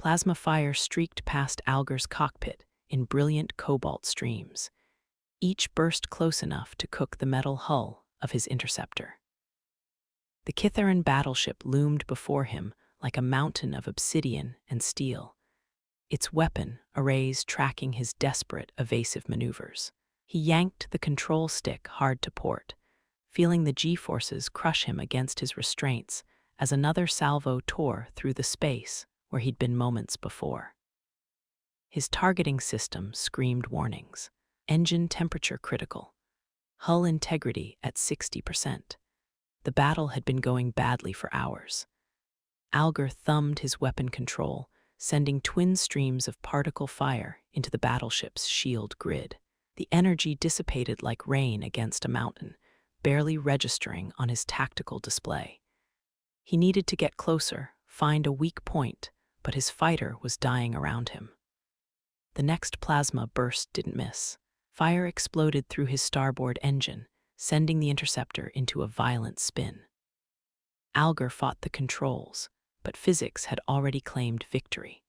Plasma fire streaked past Alger's cockpit in brilliant cobalt streams. Each burst close enough to cook the metal hull of his interceptor. The Kithaeron battleship loomed before him like a mountain of obsidian and steel, its weapon arrays tracking his desperate, evasive maneuvers. He yanked the control stick hard to port, feeling the G-forces crush him against his restraints as another salvo tore through the space where he'd been moments before. His targeting system screamed warnings. Engine temperature critical. Hull integrity at 60%. The battle had been going badly for hours. Alger thumbed his weapon control, sending twin streams of particle fire into the battleship's shield grid. The energy dissipated like rain against a mountain, barely registering on his tactical display. He needed to get closer, find a weak point, but his fighter was dying around him. The next plasma burst didn't miss. Fire exploded through his starboard engine, sending the interceptor into a violent spin. Alger fought the controls, but physics had already claimed victory.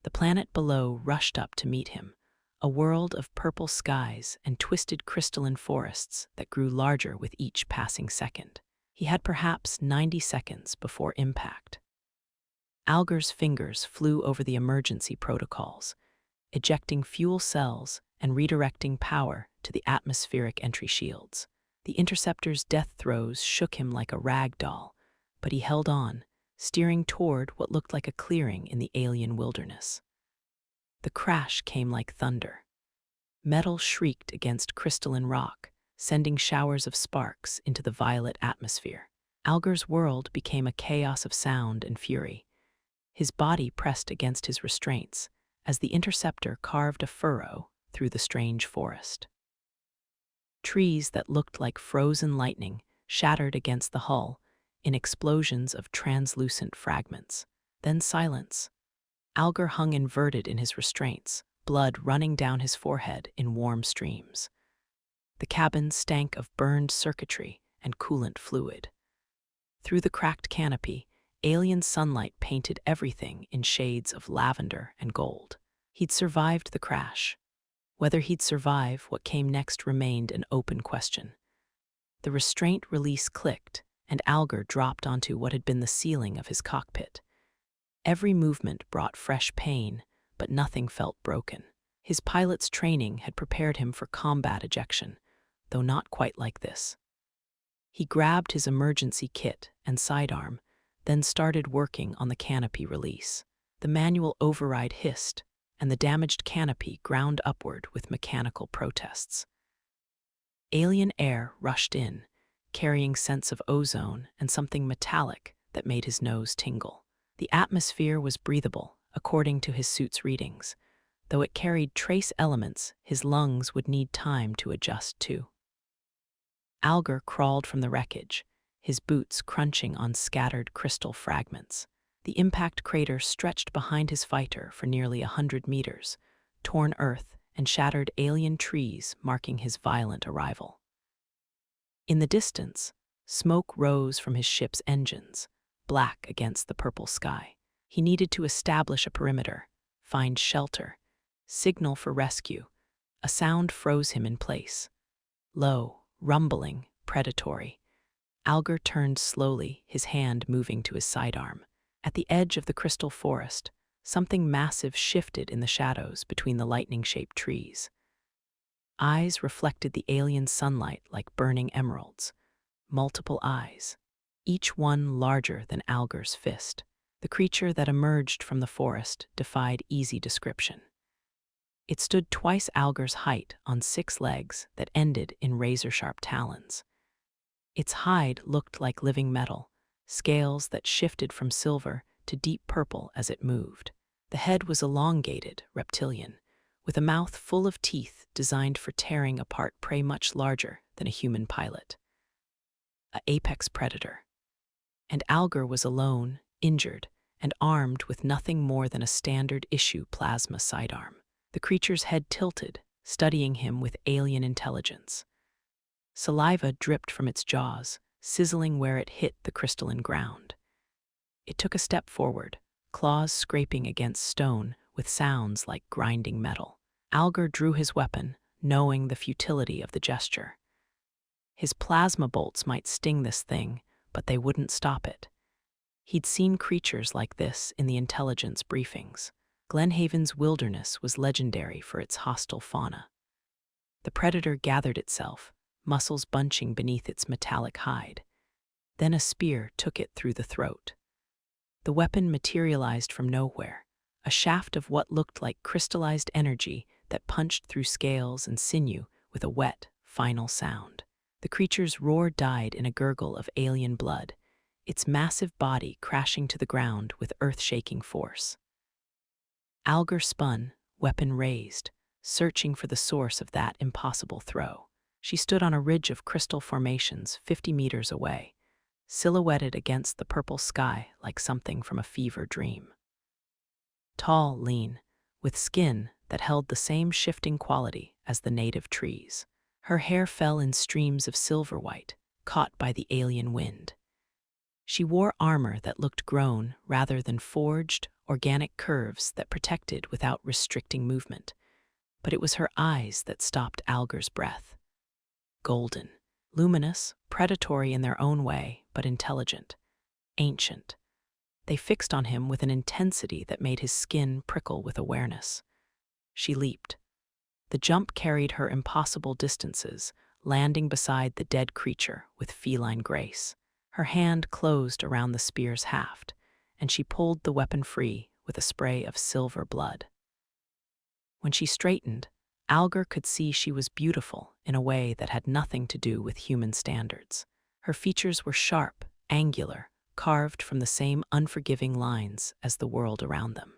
The planet below rushed up to meet him, a world of purple skies and twisted crystalline forests that grew larger with each passing second. He had perhaps 90 seconds before impact. Alger's fingers flew over the emergency protocols, ejecting fuel cells and redirecting power to the atmospheric entry shields. The interceptor's death throes shook him like a rag doll, but he held on, steering toward what looked like a clearing in the alien wilderness. The crash came like thunder. Metal shrieked against crystalline rock, sending showers of sparks into the violet atmosphere. Alger's world became a chaos of sound and fury. His body pressed against his restraints as the interceptor carved a furrow through the strange forest. Trees that looked like frozen lightning shattered against the hull in explosions of translucent fragments. Then silence. Alger hung inverted in his restraints, blood running down his forehead in warm streams. The cabin stank of burned circuitry and coolant fluid. Through the cracked canopy, alien sunlight painted everything in shades of lavender and gold. He'd survived the crash. Whether he'd survive what came next remained an open question. The restraint release clicked, and Alger dropped onto what had been the ceiling of his cockpit. Every movement brought fresh pain, but nothing felt broken. His pilot's training had prepared him for combat ejection, though not quite like this. He grabbed his emergency kit and sidearm, then started working on the canopy release. The manual override hissed, and the damaged canopy ground upward with mechanical protests. Alien air rushed in, carrying scents of ozone and something metallic that made his nose tingle. The atmosphere was breathable, according to his suit's readings, though it carried trace elements his lungs would need time to adjust to. Alger crawled from the wreckage, his boots crunching on scattered crystal fragments. The impact crater stretched behind his fighter for nearly 100 meters, torn earth and shattered alien trees marking his violent arrival. In the distance, smoke rose from his ship's engines, black against the purple sky. He needed to establish a perimeter, find shelter, signal for rescue. A sound froze him in place. Low, rumbling, predatory. Alger turned slowly, his hand moving to his sidearm. At the edge of the crystal forest, something massive shifted in the shadows between the lightning-shaped trees. Eyes reflected the alien sunlight like burning emeralds. Multiple eyes, each one larger than Alger's fist. The creature that emerged from the forest defied easy description. It stood twice Alger's height on 6 legs that ended in razor-sharp talons. Its hide looked like living metal, scales that shifted from silver to deep purple as it moved. The head was elongated, reptilian, with a mouth full of teeth designed for tearing apart prey much larger than a human pilot. An apex predator. And Alger was alone, injured, and armed with nothing more than a standard-issue plasma sidearm. The creature's head tilted, studying him with alien intelligence. Saliva dripped from its jaws, sizzling where it hit the crystalline ground. It took a step forward, claws scraping against stone with sounds like grinding metal. Algar drew his weapon, knowing the futility of the gesture. His plasma bolts might sting this thing, but they wouldn't stop it. He'd seen creatures like this in the intelligence briefings. Glenhaven's wilderness was legendary for its hostile fauna. The predator gathered itself, muscles bunching beneath its metallic hide. Then a spear took it through the throat. The weapon materialized from nowhere, a shaft of what looked like crystallized energy that punched through scales and sinew with a wet, final sound. The creature's roar died in a gurgle of alien blood, its massive body crashing to the ground with earth-shaking force. Algar spun, weapon raised, searching for the source of that impossible throw. She stood on a ridge of crystal formations 50 meters away, silhouetted against the purple sky like something from a fever dream. Tall, lean, with skin that held the same shifting quality as the native trees. Her hair fell in streams of silver white, caught by the alien wind. She wore armor that looked grown rather than forged, organic curves that protected without restricting movement. But it was her eyes that stopped Algar's breath. Golden, luminous, predatory in their own way, but intelligent, ancient. They fixed on him with an intensity that made his skin prickle with awareness. She leaped. The jump carried her impossible distances, landing beside the dead creature with feline grace. Her hand closed around the spear's haft, and she pulled the weapon free with a spray of silver blood. When she straightened, Algar could see she was beautiful in a way that had nothing to do with human standards. Her features were sharp, angular, carved from the same unforgiving lines as the world around them.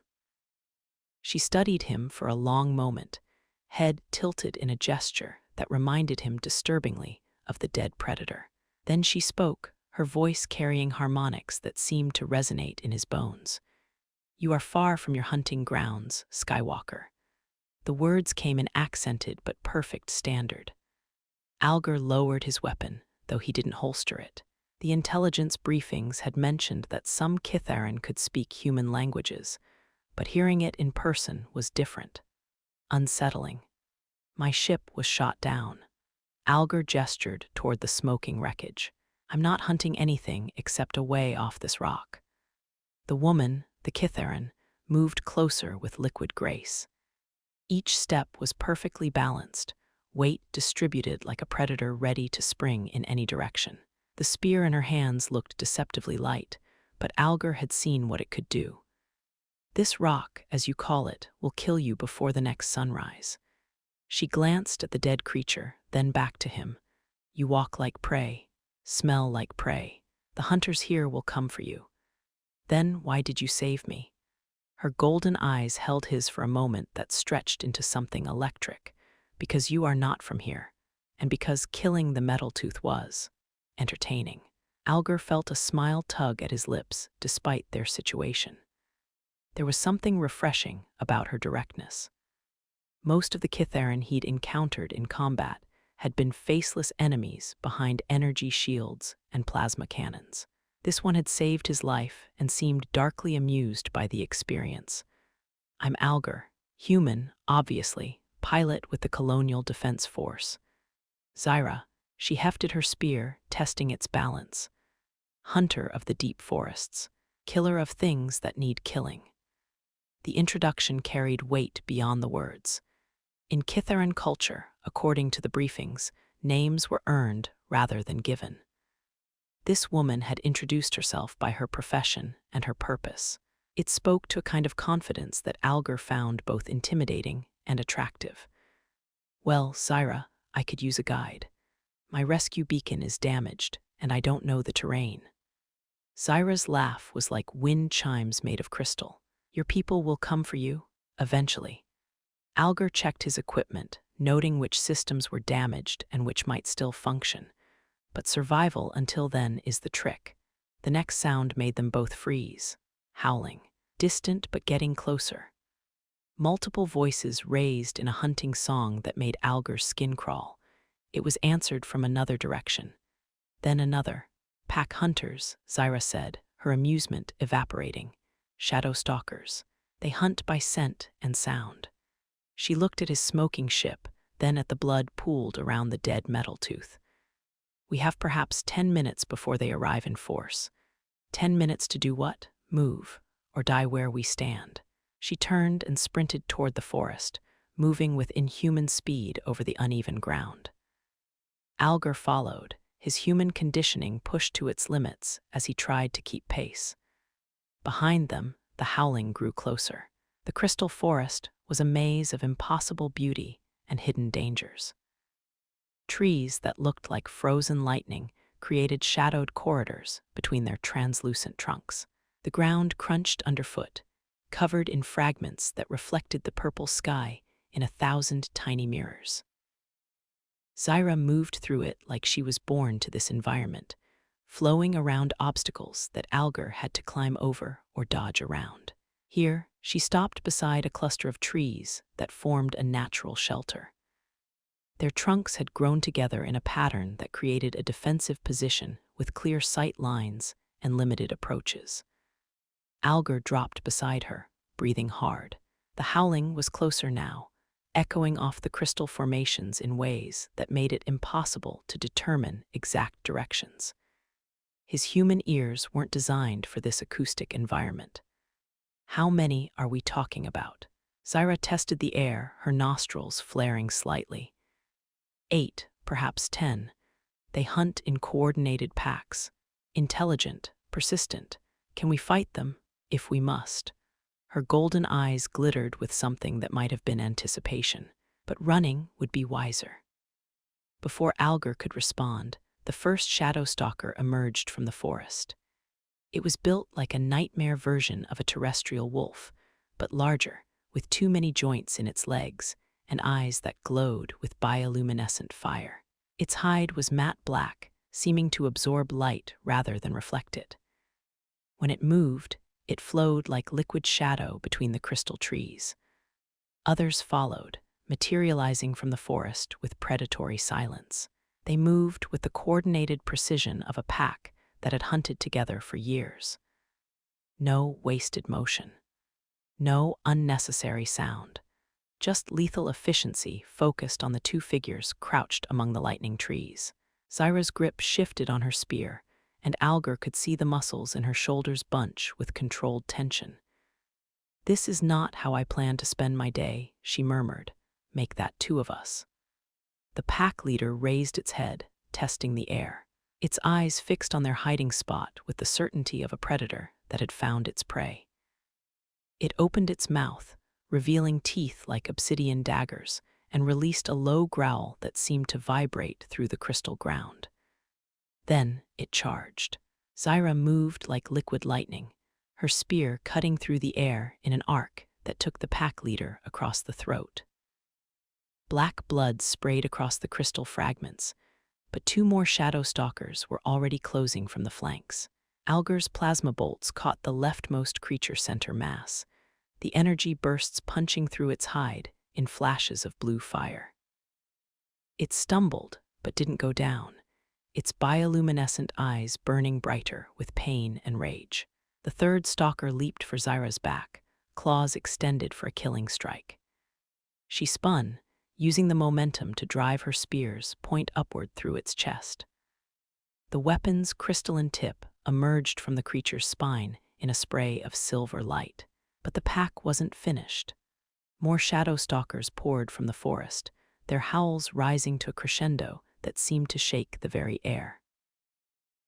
She studied him for a long moment, head tilted in a gesture that reminded him disturbingly of the dead predator. Then she spoke, her voice carrying harmonics that seemed to resonate in his bones. "You are far from your hunting grounds, Skywalker." The words came in accented but perfect standard. Algar lowered his weapon, though he didn't holster it. The intelligence briefings had mentioned that some Kithaeron could speak human languages, but hearing it in person was different. Unsettling. "My ship was shot down." Algar gestured toward the smoking wreckage. "I'm not hunting anything except a way off this rock." The woman, the Kithaeron, moved closer with liquid grace. Each step was perfectly balanced, weight distributed like a predator ready to spring in any direction. The spear in her hands looked deceptively light, but Algar had seen what it could do. "This rock, as you call it, will kill you before the next sunrise." She glanced at the dead creature, then back to him. "You walk like prey, smell like prey. The hunters here will come for you." "Then why did you save me?" Her golden eyes held his for a moment that stretched into something electric. "Because you are not from here, and because killing the metal tooth was entertaining." Algar felt a smile tug at his lips despite their situation. There was something refreshing about her directness. Most of the Kithaeron he'd encountered in combat had been faceless enemies behind energy shields and plasma cannons. This one had saved his life and seemed darkly amused by the experience. "I'm Algar, human, obviously, pilot with the Colonial Defense Force." Zyra, she hefted her spear, testing its balance. "Hunter of the deep forests, killer of things that need killing." The introduction carried weight beyond the words. In Kithaeron culture, according to the briefings, names were earned rather than given. This woman had introduced herself by her profession and her purpose. It spoke to a kind of confidence that Algar found both intimidating and attractive. "Well, Zyra, I could use a guide. My rescue beacon is damaged, and I don't know the terrain." Zyra's laugh was like wind chimes made of crystal. "Your people will come for you, eventually." Algar checked his equipment, noting which systems were damaged and which might still function. But survival until then is the trick. The next sound made them both freeze, howling, distant but getting closer. Multiple voices raised in a hunting song that made Algar's skin crawl. It was answered from another direction. Then another. "Pack hunters," Zyra said, her amusement evaporating. shadow stalkers. They hunt by scent and sound. She looked at his smoking ship, then at the blood pooled around the dead metal tooth. We have perhaps 10 minutes before they arrive in force. 10 minutes to do what? Move, or die where we stand. She turned and sprinted toward the forest, moving with inhuman speed over the uneven ground. Algar followed, his human conditioning pushed to its limits as he tried to keep pace. Behind them, the howling grew closer. The crystal forest was a maze of impossible beauty and hidden dangers. Trees that looked like frozen lightning created shadowed corridors between their translucent trunks. The ground crunched underfoot, covered in fragments that reflected the purple sky in 1,000 tiny mirrors. Zyra moved through it like she was born to this environment, flowing around obstacles that Algar had to climb over or dodge around. Here, she stopped beside a cluster of trees that formed a natural shelter. Their trunks had grown together in a pattern that created a defensive position with clear sight lines and limited approaches. Algar dropped beside her, breathing hard. The howling was closer now, echoing off the crystal formations in ways that made it impossible to determine exact directions. His human ears weren't designed for this acoustic environment. How many are we talking about? Zyra tested the air, her nostrils flaring slightly. 8, perhaps 10. They hunt in coordinated packs. Intelligent, persistent. Can we fight them? If we must. Her golden eyes glittered with something that might have been anticipation, but running would be wiser. Before Algar could respond, the first shadow stalker emerged from the forest. It was built like a nightmare version of a terrestrial wolf, but larger, with too many joints in its legs and eyes that glowed with bioluminescent fire. Its hide was matte black, seeming to absorb light rather than reflect it. When it moved, it flowed like liquid shadow between the crystal trees. Others followed, materializing from the forest with predatory silence. They moved with the coordinated precision of a pack that had hunted together for years. No wasted motion. No unnecessary sound. Just lethal efficiency focused on the two figures crouched among the lightning trees. Zyra's grip shifted on her spear, and Algar could see the muscles in her shoulders bunch with controlled tension. "This is not how I plan to spend my day," she murmured. "Make that 2 of us." The pack leader raised its head, testing the air. Its eyes fixed on their hiding spot with the certainty of a predator that had found its prey. It opened its mouth, revealing teeth like obsidian daggers, and released a low growl that seemed to vibrate through the crystal ground. Then it charged. Zyra moved like liquid lightning, her spear cutting through the air in an arc that took the pack leader across the throat. Black blood sprayed across the crystal fragments, but 2 more shadow stalkers were already closing from the flanks. Algar's plasma bolts caught the leftmost creature center mass, the energy bursts punching through its hide in flashes of blue fire. It stumbled, but didn't go down, its bioluminescent eyes burning brighter with pain and rage. The third stalker leaped for Zyra's back, claws extended for a killing strike. She spun, using the momentum to drive her spears point upward through its chest. The weapon's crystalline tip emerged from the creature's spine in a spray of silver light. But the pack wasn't finished. More shadow stalkers poured from the forest, their howls rising to a crescendo that seemed to shake the very air.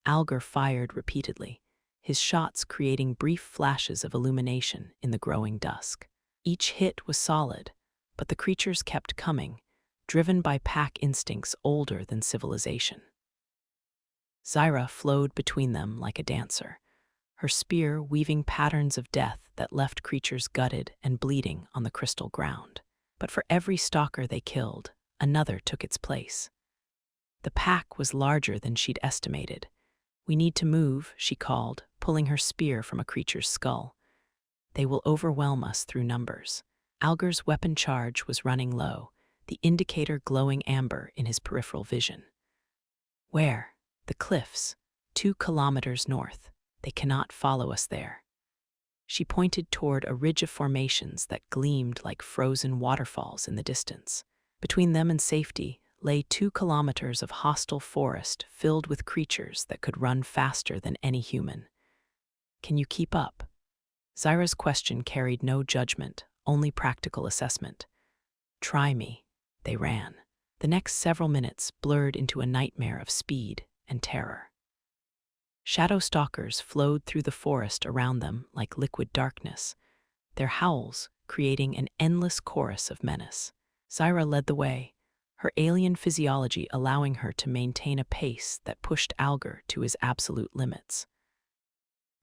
Algar fired repeatedly, his shots creating brief flashes of illumination in the growing dusk. Each hit was solid, but the creatures kept coming, driven by pack instincts older than civilization. Zyra flowed between them like a dancer, her spear weaving patterns of death that left creatures gutted and bleeding on the crystal ground. But for every stalker they killed, another took its place. The pack was larger than she'd estimated. "We need to move," she called, pulling her spear from a creature's skull. "They will overwhelm us through numbers." Algar's weapon charge was running low, the indicator glowing amber in his peripheral vision. "Where?" "The cliffs, 2 kilometers north. They cannot follow us there." She pointed toward a ridge of formations that gleamed like frozen waterfalls in the distance. Between them and safety lay 2 kilometers of hostile forest filled with creatures that could run faster than any human. Can you keep up? Zyra's question carried no judgment, only practical assessment. Try me. They ran. The next several minutes blurred into a nightmare of speed and terror. Shadow stalkers flowed through the forest around them like liquid darkness, their howls creating an endless chorus of menace. Zyra led the way, her alien physiology allowing her to maintain a pace that pushed Algar to his absolute limits.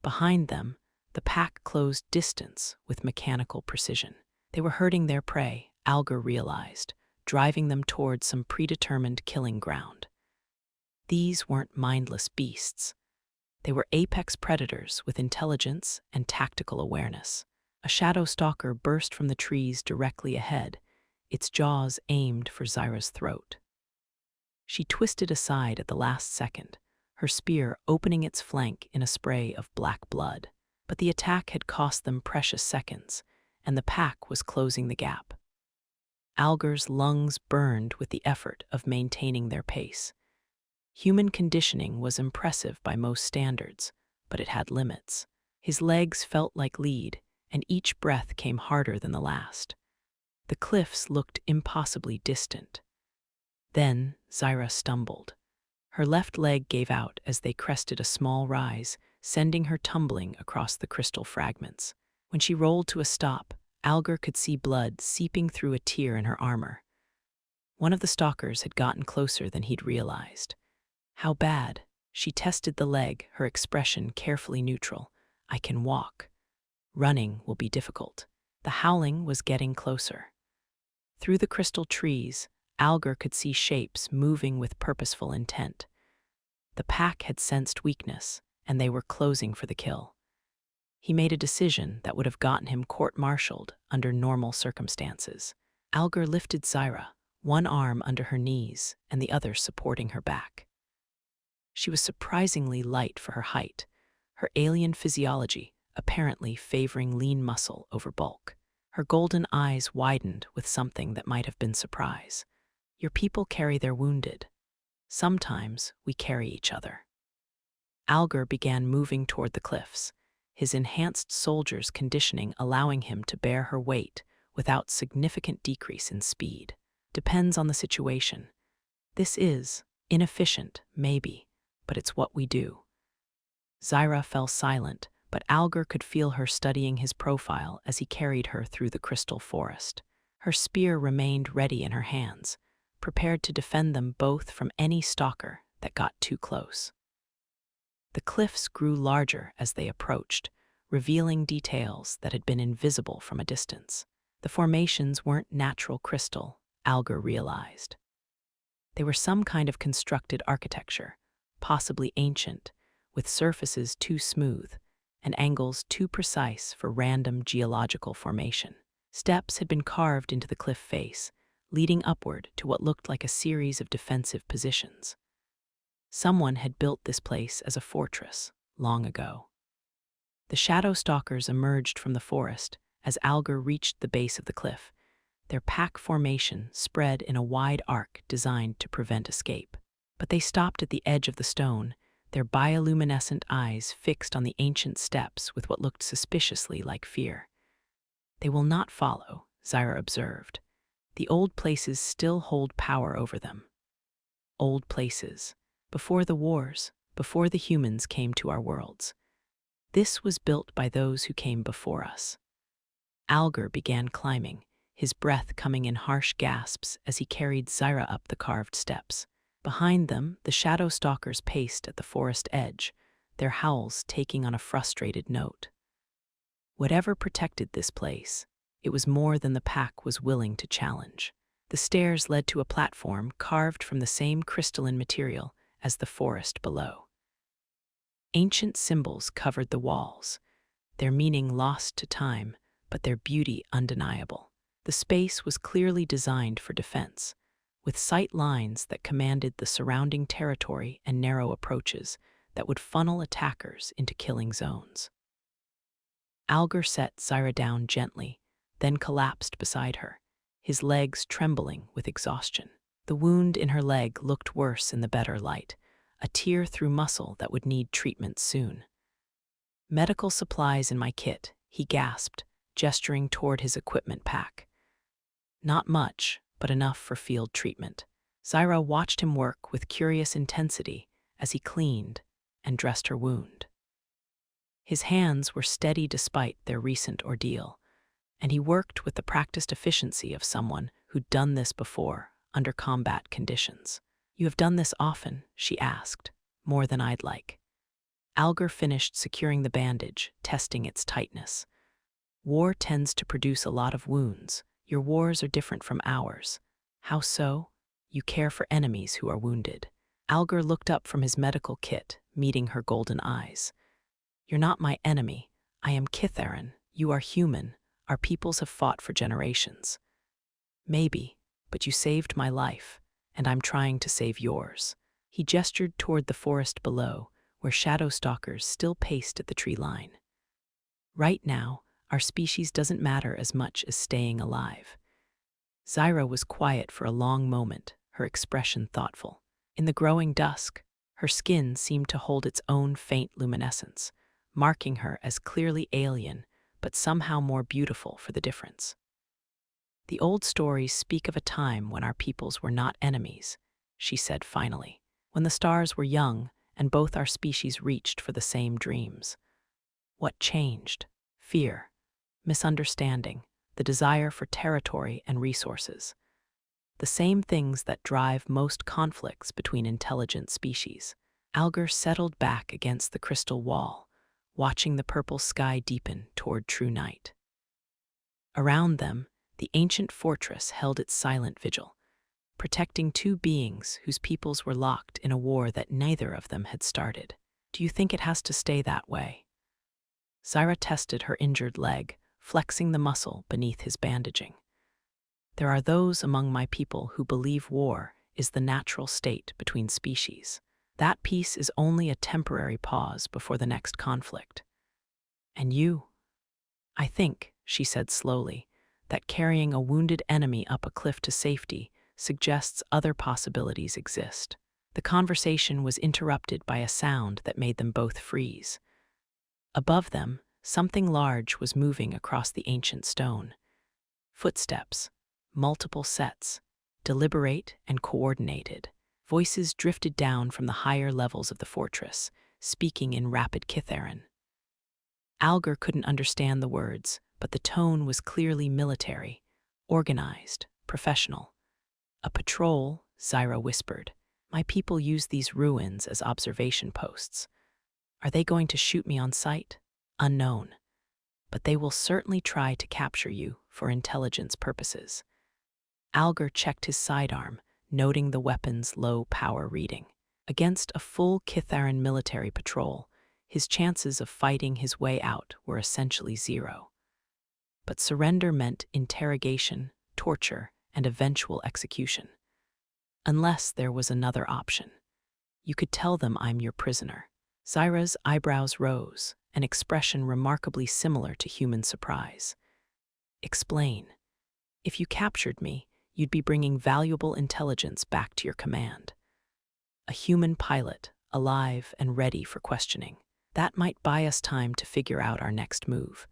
Behind them, the pack closed distance with mechanical precision. They were herding their prey, Algar realized, driving them toward some predetermined killing ground. These weren't mindless beasts. They were apex predators with intelligence and tactical awareness. A shadow stalker burst from the trees directly ahead, its jaws aimed for Zyra's throat. She twisted aside at the last second, her spear opening its flank in a spray of black blood. But the attack had cost them precious seconds, and the pack was closing the gap. Algar's lungs burned with the effort of maintaining their pace. Human conditioning was impressive by most standards, but it had limits. His legs felt like lead, and each breath came harder than the last. The cliffs looked impossibly distant. Then Zyra stumbled. Her left leg gave out as they crested a small rise, sending her tumbling across the crystal fragments. When she rolled to a stop, Algar could see blood seeping through a tear in her armor. One of the stalkers had gotten closer than he'd realized. How bad? She tested the leg, her expression carefully neutral. I can walk. Running will be difficult. The howling was getting closer. Through the crystal trees, Algar could see shapes moving with purposeful intent. The pack had sensed weakness, and they were closing for the kill. He made a decision that would have gotten him court-martialed under normal circumstances. Algar lifted Zyra, one arm under her knees and the other supporting her back. She was surprisingly light for her height, her alien physiology apparently favoring lean muscle over bulk. Her golden eyes widened with something that might have been surprise. Your people carry their wounded. Sometimes we carry each other. Algar began moving toward the cliffs, his enhanced soldier's conditioning allowing him to bear her weight without significant decrease in speed. Depends on the situation. This is inefficient, maybe, but it's what we do. Zyra fell silent, but Algar could feel her studying his profile as he carried her through the crystal forest. Her spear remained ready in her hands, prepared to defend them both from any stalker that got too close. The cliffs grew larger as they approached, revealing details that had been invisible from a distance. The formations weren't natural crystal, Algar realized. They were some kind of constructed architecture, possibly ancient, with surfaces too smooth and angles too precise for random geological formation. Steps had been carved into the cliff face, leading upward to what looked like a series of defensive positions. Someone had built this place as a fortress long ago. The shadow stalkers emerged from the forest as Algar reached the base of the cliff, their pack formation spread in a wide arc designed to prevent escape. But they stopped at the edge of the stone, their bioluminescent eyes fixed on the ancient steps with what looked suspiciously like fear. They will not follow, Zyra observed. The old places still hold power over them. Old places. Before the wars, before the humans came to our worlds. This was built by those who came before us. Algar began climbing, his breath coming in harsh gasps as he carried Zyra up the carved steps. Behind them, the shadow stalkers paced at the forest edge, their howls taking on a frustrated note. Whatever protected this place, it was more than the pack was willing to challenge. The stairs led to a platform carved from the same crystalline material as the forest below. Ancient symbols covered the walls, their meaning lost to time, but their beauty undeniable. The space was clearly designed for defense, with sight lines that commanded the surrounding territory and narrow approaches that would funnel attackers into killing zones. Algar set Zyra down gently, then collapsed beside her, his legs trembling with exhaustion. The wound in her leg looked worse in the better light, a tear through muscle that would need treatment soon. "Medical supplies in my kit," he gasped, gesturing toward his equipment pack. Not much, but enough for field treatment. Zyra watched him work with curious intensity as he cleaned and dressed her wound. His hands were steady despite their recent ordeal, and he worked with the practiced efficiency of someone who'd done this before under combat conditions. "You have done this often?" she asked, "More than I'd like." Algar finished securing the bandage, testing its tightness. "War tends to produce a lot of wounds. Your wars are different from ours." "How so?" "You care for enemies who are wounded." Algar looked up from his medical kit, meeting her golden eyes. "You're not my enemy. I am Kithaeron. You are human. Our peoples have fought for generations." "Maybe, but you saved my life, and I'm trying to save yours." He gestured toward the forest below, where shadow stalkers still paced at the tree line. "Right now, our species doesn't matter as much as staying alive." Zyra was quiet for a long moment, her expression thoughtful. In the growing dusk, her skin seemed to hold its own faint luminescence, marking her as clearly alien, but somehow more beautiful for the difference. "The old stories speak of a time when our peoples were not enemies," she said finally, "when the stars were young and both our species reached for the same dreams. What changed? Fear, misunderstanding, the desire for territory and resources. The same things that drive most conflicts between intelligent species." Algar settled back against the crystal wall, watching the purple sky deepen toward true night. Around them, the ancient fortress held its silent vigil, protecting two beings whose peoples were locked in a war that neither of them had started. "Do you think it has to stay that way?" Zyra tested her injured leg, flexing the muscle beneath his bandaging. "There are those among my people who believe war is the natural state between species. That peace is only a temporary pause before the next conflict. And you?" "I think," she said slowly, "that carrying a wounded enemy up a cliff to safety suggests other possibilities exist." The conversation was interrupted by a sound that made them both freeze. Above them, something large was moving across the ancient stone. Footsteps, multiple sets, deliberate and coordinated. Voices drifted down from the higher levels of the fortress, speaking in rapid Kithaeron. Algar couldn't understand the words, but the tone was clearly military, organized, professional. "A patrol," Zyra whispered. "My people use these ruins as observation posts. Are they going to shoot me on sight? Unknown. But they will certainly try to capture you for intelligence purposes." Algar checked his sidearm, noting the weapon's low power reading. Against a full Kithaeron military patrol, his chances of fighting his way out were essentially zero. But surrender meant interrogation, torture, and eventual execution. Unless there was another option. "You could tell them I'm your prisoner." Zyra's eyebrows rose, an expression remarkably similar to human surprise. "Explain. If you captured me, you'd be bringing valuable intelligence back to your command. A human pilot, alive and ready for questioning. That might buy us time to figure out our next move.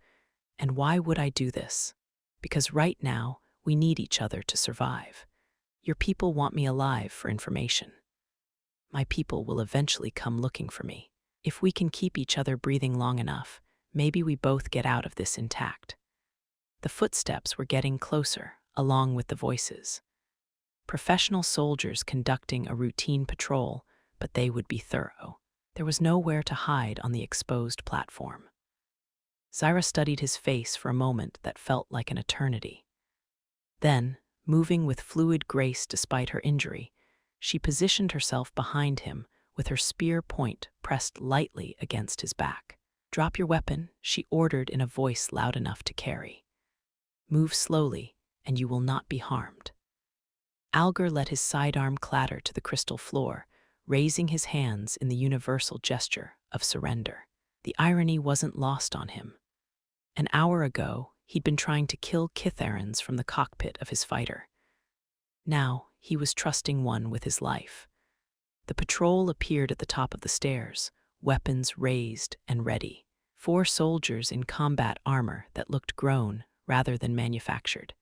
And why would I do this? Because right now, we need each other to survive. Your people want me alive for information. My people will eventually come looking for me. If we can keep each other breathing long enough, maybe we both get out of this intact." The footsteps were getting closer, along with the voices. Professional soldiers conducting a routine patrol, but they would be thorough. There was nowhere to hide on the exposed platform. Zyra studied his face for a moment that felt like an eternity. Then, moving with fluid grace despite her injury, she positioned herself behind him with her spear point pressed lightly against his back. "Drop your weapon," she ordered in a voice loud enough to carry. "Move slowly, and you will not be harmed." Algar let his sidearm clatter to the crystal floor, raising his hands in the universal gesture of surrender. The irony wasn't lost on him. An hour ago, he'd been trying to kill Kitharans from the cockpit of his fighter. Now, he was trusting one with his life. The patrol appeared at the top of the stairs, weapons raised and ready. 4 soldiers in combat armor that looked grown rather than manufactured.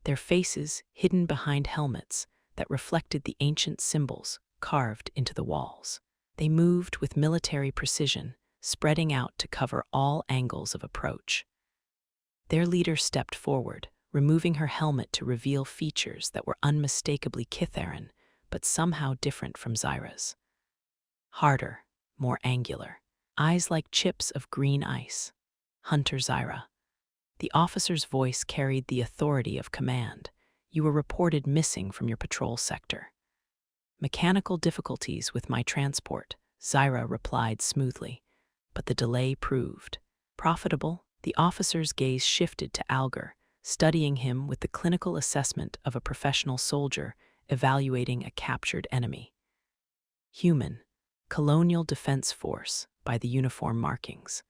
Their faces hidden behind helmets that reflected the ancient symbols carved into the walls. They moved with military precision, spreading out to cover all angles of approach. Their leader stepped forward, removing her helmet to reveal features that were unmistakably Kitharan, but somehow different from Zyra's. Harder, more angular, eyes like chips of green ice. Hunter Zyra. The officer's voice carried the authority of command. You were reported missing from your patrol sector. Mechanical difficulties with my transport, Zyra replied smoothly, but the delay proved profitable. The officer's gaze shifted to Algar, studying him with the clinical assessment of a professional soldier evaluating a captured enemy. Human, Colonial Defense Force by the uniform markings.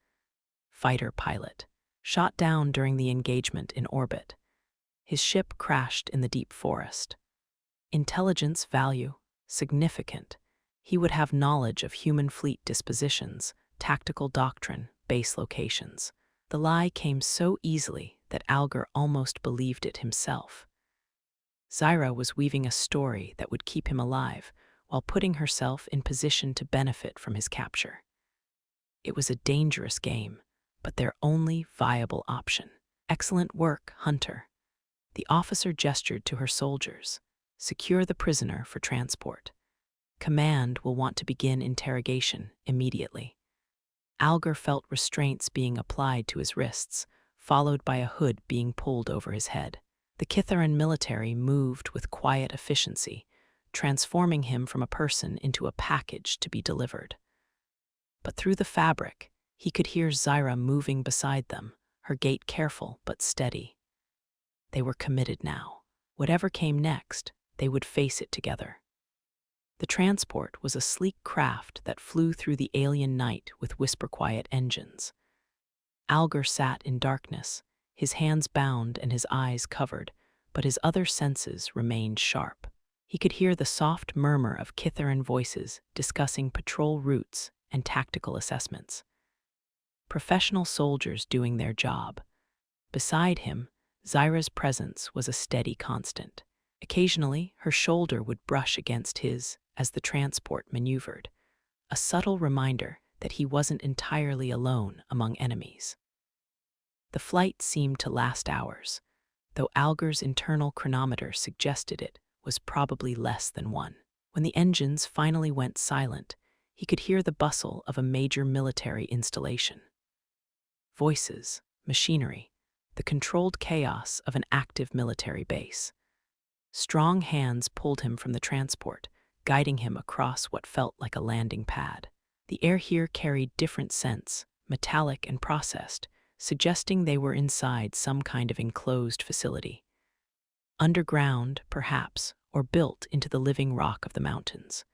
Fighter pilot, shot down during the engagement in orbit. His ship crashed in the deep forest. Intelligence value, significant. He would have knowledge of human fleet dispositions, tactical doctrine, base locations. The lie came so easily that Algar almost believed it himself. Zyra was weaving a story that would keep him alive while putting herself in position to benefit from his capture. It was a dangerous game, but their only viable option. Excellent work, Hunter. The officer gestured to her soldiers. Secure the prisoner for transport. Command will want to begin interrogation immediately. Algar felt restraints being applied to his wrists, followed by a hood being pulled over his head. The Kitharan military moved with quiet efficiency, transforming him from a person into a package to be delivered. But through the fabric, he could hear Zyra moving beside them, her gait careful but steady. They were committed now. Whatever came next, they would face it together. The transport was a sleek craft that flew through the alien night with whisper-quiet engines. Algar sat in darkness, his hands bound and his eyes covered, but his other senses remained sharp. He could hear the soft murmur of Kitharan voices discussing patrol routes and tactical assessments. Professional soldiers doing their job. Beside him, Zyra's presence was a steady constant. Occasionally, her shoulder would brush against his as the transport maneuvered, a subtle reminder that he wasn't entirely alone among enemies. The flight seemed to last hours, though Algar's internal chronometer suggested it was probably less than one. When the engines finally went silent, he could hear the bustle of a major military installation. Voices, machinery, the controlled chaos of an active military base. Strong hands pulled him from the transport, guiding him across what felt like a landing pad. The air here carried different scents, metallic and processed, suggesting they were inside some kind of enclosed facility. Underground, perhaps, or built into the living rock of the mountains.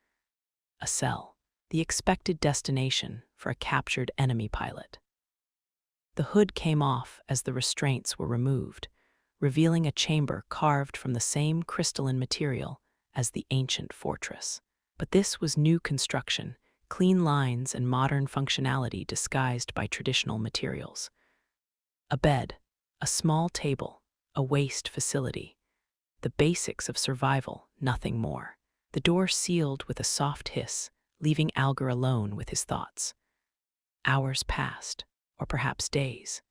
A cell, the expected destination for a captured enemy pilot. The hood came off as the restraints were removed, revealing a chamber carved from the same crystalline material as the ancient fortress. But this was new construction, clean lines and modern functionality disguised by traditional materials. A bed, a small table, a waste facility. The basics of survival, nothing more. The door sealed with a soft hiss, leaving Algar alone with his thoughts. Hours passed, or perhaps days.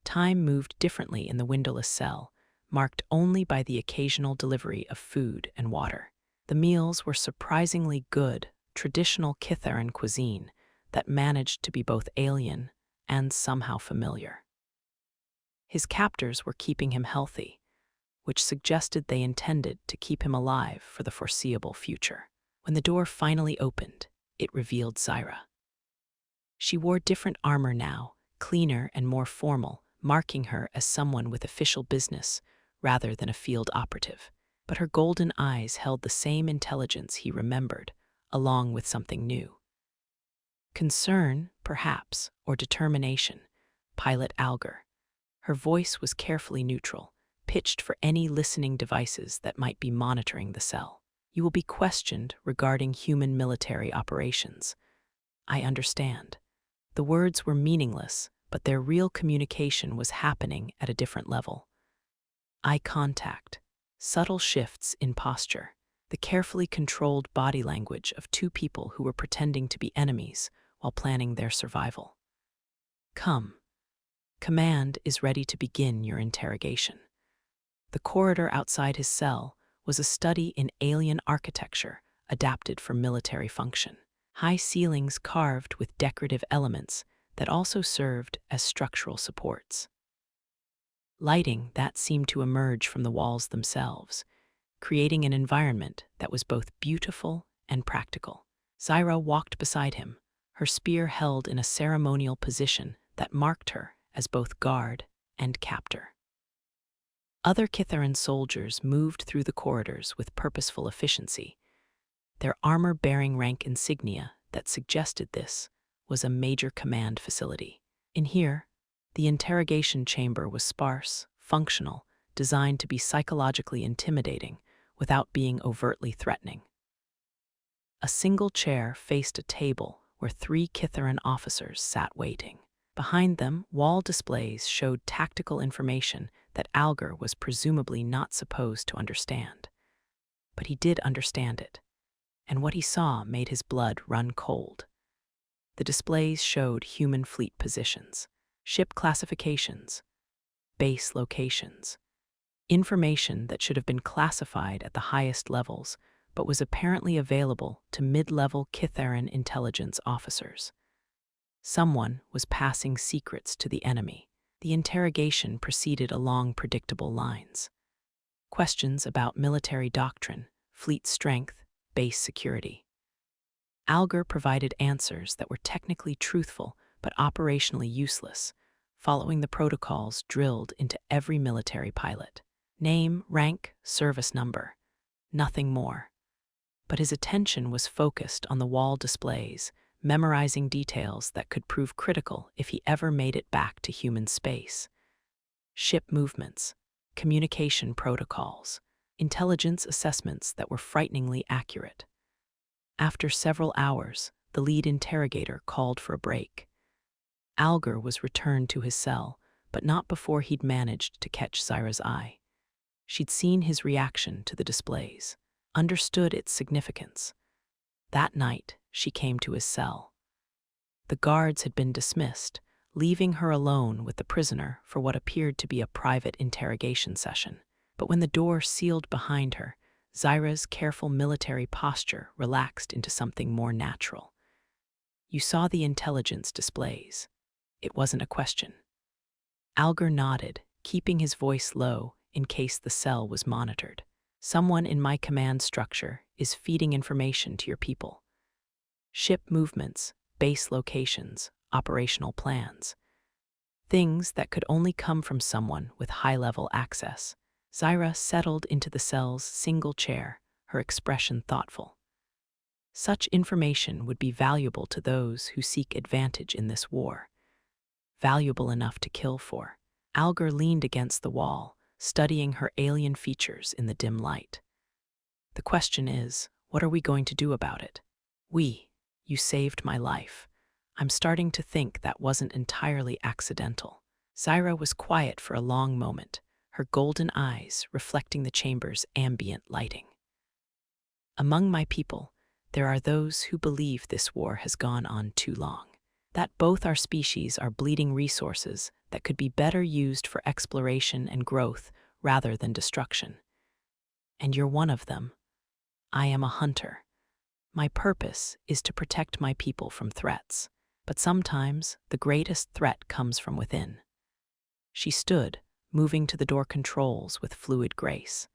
Time moved differently in the windowless cell, marked only by the occasional delivery of food and water. The meals were surprisingly good, traditional Kitharan cuisine that managed to be both alien and somehow familiar. His captors were keeping him healthy, which suggested they intended to keep him alive for the foreseeable future. When the door finally opened, it revealed Zyra. She wore different armor now, cleaner and more formal, marking her as someone with official business rather than a field operative. But her golden eyes held the same intelligence he remembered, along with something new. Concern, perhaps, or determination, pilot Alger. Her voice was carefully neutral, pitched for any listening devices that might be monitoring the cell. You will be questioned regarding human military operations. I understand. The words were meaningless, but their real communication was happening at a different level. Eye contact, subtle shifts in posture, the carefully controlled body language of two people who were pretending to be enemies while planning their survival. Come. Command is ready to begin your interrogation. The corridor outside his cell was a study in alien architecture adapted for military function. High ceilings carved with decorative elements that also served as structural supports. Lighting that seemed to emerge from the walls themselves, creating an environment that was both beautiful and practical. Zyra walked beside him, her spear held in a ceremonial position that marked her as both guard and captor. Other Kitharan soldiers moved through the corridors with purposeful efficiency. Their armor-bearing rank insignia that suggested this was a major command facility. In here, the interrogation chamber was sparse, functional, designed to be psychologically intimidating without being overtly threatening. A single chair faced a table where 3 Kitharan officers sat waiting. Behind them, wall displays showed tactical information that Alger was presumably not supposed to understand. But he did understand it, and what he saw made his blood run cold. The displays showed human fleet positions, ship classifications, base locations, information that should have been classified at the highest levels but was apparently available to mid-level Kitharan intelligence officers. Someone was passing secrets to the enemy. The interrogation proceeded along predictable lines. Questions about military doctrine, fleet strength, base security. Alger provided answers that were technically truthful but operationally useless, following the protocols drilled into every military pilot. Name, rank, service number. Nothing more. But his attention was focused on the wall displays, memorizing details that could prove critical if he ever made it back to human space. Ship movements, communication protocols, intelligence assessments that were frighteningly accurate. After several hours, the lead interrogator called for a break. Alger was returned to his cell, but not before he'd managed to catch Zyra's eye. She'd seen his reaction to the displays, understood its significance. That night, she came to his cell. The guards had been dismissed, leaving her alone with the prisoner for what appeared to be a private interrogation session. But when the door sealed behind her, Zyra's careful military posture relaxed into something more natural. You saw the intelligence displays. It wasn't a question. Alger nodded, keeping his voice low in case the cell was monitored. Someone in my command structure is feeding information to your people. Ship movements, base locations, operational plans. Things that could only come from someone with high-level access. Zyra settled into the cell's single chair, her expression thoughtful. Such information would be valuable to those who seek advantage in this war. Valuable enough to kill for. Alger leaned against the wall, studying her alien features in the dim light. The question is, what are we going to do about it? You saved my life. I'm starting to think that wasn't entirely accidental. Zyra was quiet for a long moment, her golden eyes reflecting the chamber's ambient lighting. Among my people, there are those who believe this war has gone on too long, that both our species are bleeding resources that could be better used for exploration and growth rather than destruction. And you're one of them. I am a hunter. My purpose is to protect my people from threats, but sometimes the greatest threat comes from within. She stood, moving to the door controls with fluid grace.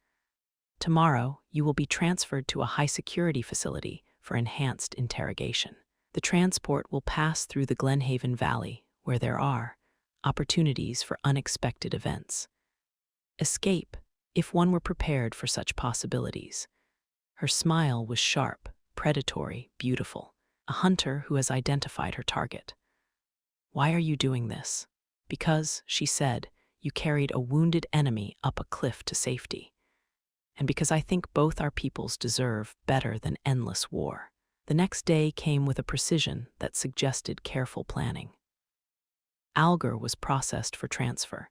Tomorrow, you will be transferred to a high-security facility for enhanced interrogation. The transport will pass through the Glenhaven Valley, where there are opportunities for unexpected events. Escape, if one were prepared for such possibilities. Her smile was sharp, predatory, beautiful, a hunter who has identified her target. Why are you doing this? Because, she said, you carried a wounded enemy up a cliff to safety. And because I think both our peoples deserve better than endless war. The next day came with a precision that suggested careful planning. Algar was processed for transfer,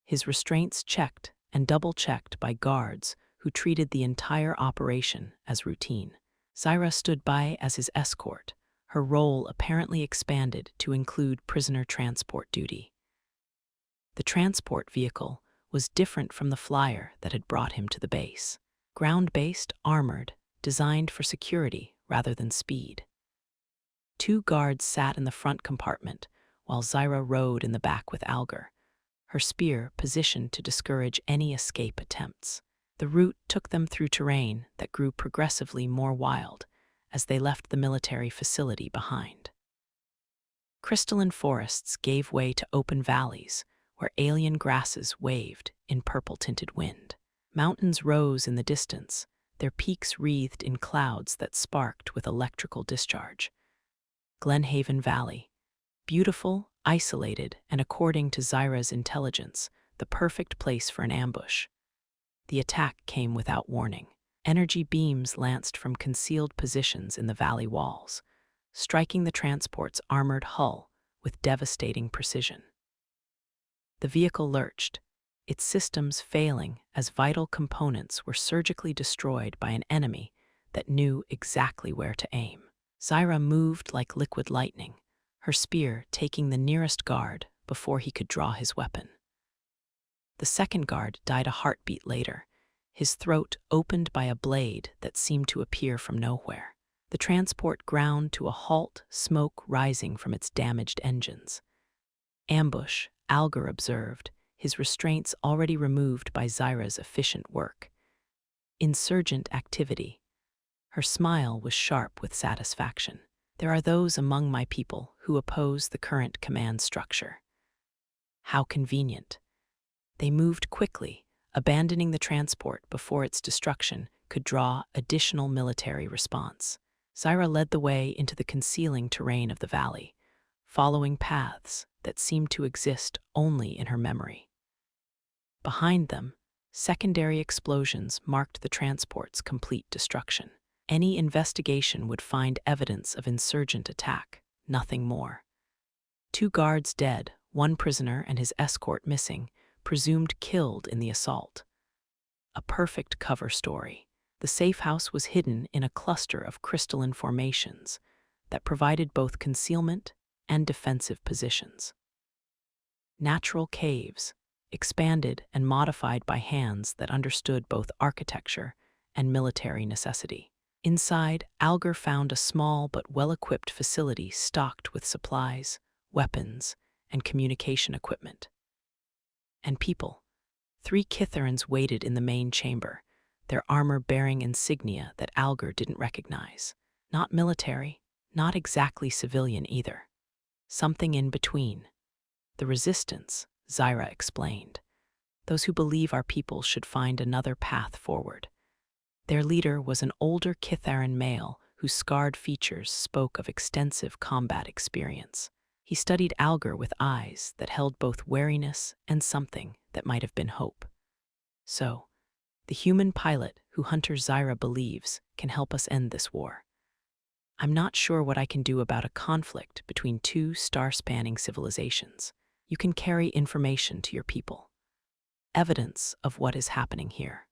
his restraints checked and double-checked by guards who treated the entire operation as routine. Zyra stood by as his escort, her role apparently expanded to include prisoner transport duty. The transport vehicle was different from the flyer that had brought him to the base. Ground-based, armored, designed for security rather than speed. 2 guards sat in the front compartment, while Zyra rode in the back with Algar, her spear positioned to discourage any escape attempts. The route took them through terrain that grew progressively more wild as they left the military facility behind. Crystalline forests gave way to open valleys where alien grasses waved in purple-tinted wind. Mountains rose in the distance, their peaks wreathed in clouds that sparked with electrical discharge. Glenhaven Valley, beautiful, isolated, and according to Zyra's intelligence, the perfect place for an ambush. The attack came without warning. Energy beams lanced from concealed positions in the valley walls, striking the transport's armored hull with devastating precision. The vehicle lurched, its systems failing as vital components were surgically destroyed by an enemy that knew exactly where to aim. Zyra moved like liquid lightning, her spear taking the nearest guard before he could draw his weapon. The second guard died a heartbeat later, his throat opened by a blade that seemed to appear from nowhere. The transport ground to a halt, smoke rising from its damaged engines. Ambush, Algar observed, his restraints already removed by Zyra's efficient work. Insurgent activity. Her smile was sharp with satisfaction. There are those among my people who oppose the current command structure. How convenient. They moved quickly, abandoning the transport before its destruction could draw additional military response. Zyra led the way into the concealing terrain of the valley, following paths that seemed to exist only in her memory. Behind them, secondary explosions marked the transport's complete destruction. Any investigation would find evidence of insurgent attack, nothing more. 2 guards dead, 1 prisoner and his escort missing, presumed killed in the assault. A perfect cover story. The safe house was hidden in a cluster of crystalline formations that provided both concealment and defensive positions. Natural caves, expanded and modified by hands that understood both architecture and military necessity. Inside, Algar found a small but well-equipped facility stocked with supplies, weapons, and communication equipment. And people. 3 Kitharans waited in the main chamber, their armor bearing insignia that Algar didn't recognize. Not military, not exactly civilian either. Something in between. The resistance, Zyra explained. Those who believe our people should find another path forward. Their leader was an older Kitharan male whose scarred features spoke of extensive combat experience. He studied Algar with eyes that held both wariness and something that might have been hope. So, the human pilot who Hunter Zyra believes can help us end this war. I'm not sure what I can do about a conflict between 2 star-spanning civilizations. You can carry information to your people. Evidence of what is happening here.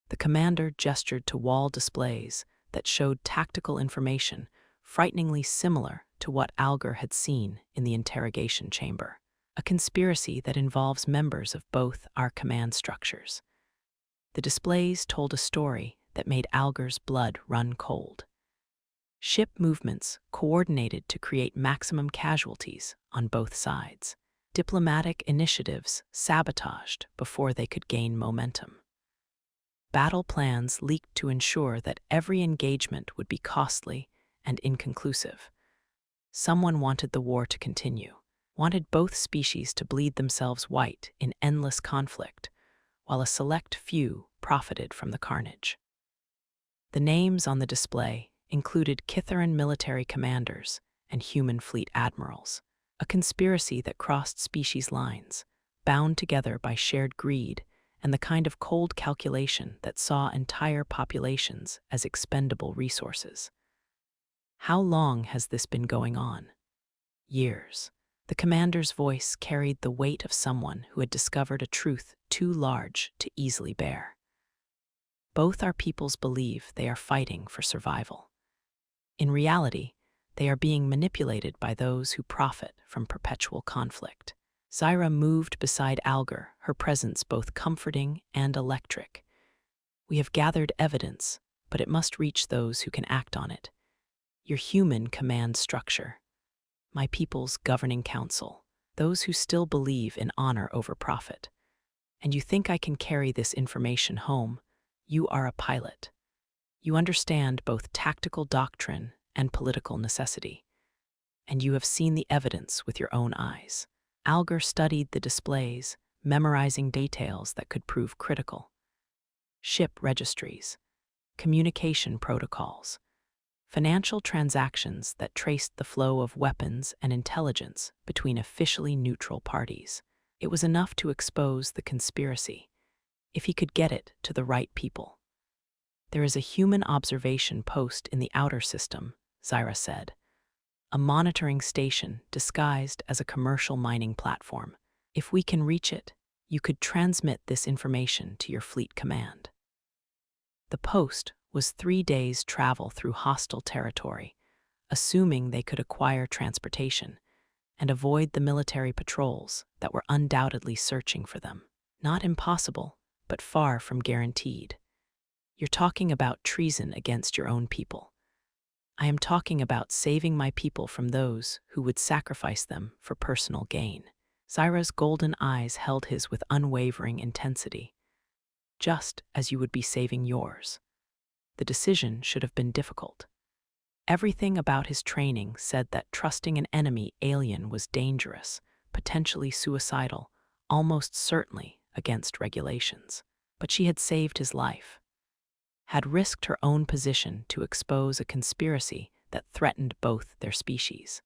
The commander gestured to wall displays that showed tactical information frighteningly similar to what Algar had seen in the interrogation chamber. A conspiracy that involves members of both our command structures. The displays told a story that made Algar's blood run cold. Ship movements coordinated to create maximum casualties on both sides. Diplomatic initiatives sabotaged before they could gain momentum. Battle plans leaked to ensure that every engagement would be costly and inconclusive. Someone wanted the war to continue, wanted both species to bleed themselves white in endless conflict, while a select few profited from the carnage. The names on the display included Kitharan military commanders and human fleet admirals. a conspiracy that crossed species lines, bound together by shared greed and the kind of cold calculation that saw entire populations as expendable resources. How long has this been going on? Years. The commander's voice carried the weight of someone who had discovered a truth too large to easily bear. Both our peoples believe they are fighting for survival. In reality, they are being manipulated by those who profit from perpetual conflict. Zyra moved beside Algar, her presence both comforting and electric. We have gathered evidence, but it must reach those who can act on it. Your human command structure, my people's governing council, those who still believe in honor over profit. And you think I can carry this information home? You are a pilot. You understand both tactical doctrine and political necessity. And you have seen the evidence with your own eyes. Algar studied the displays, memorizing details that could prove critical. Ship registries, communication protocols, financial transactions that traced the flow of weapons and intelligence between officially neutral parties. It was enough to expose the conspiracy, if he could get it to the right people. There is a human observation post in the outer system, Zyra said. A monitoring station disguised as a commercial mining platform. If we can reach it, you could transmit this information to your fleet command. The post was 3 days' travel through hostile territory, assuming they could acquire transportation and avoid the military patrols that were undoubtedly searching for them. Not impossible, but far from guaranteed. You're talking about treason against your own people. I am talking about saving my people from those who would sacrifice them for personal gain. Zyra's golden eyes held his with unwavering intensity. Just as you would be saving yours. The decision should have been difficult. Everything about his training said that trusting an enemy alien was dangerous, potentially suicidal, almost certainly against regulations. But she had saved his life, had risked her own position to expose a conspiracy that threatened both their species,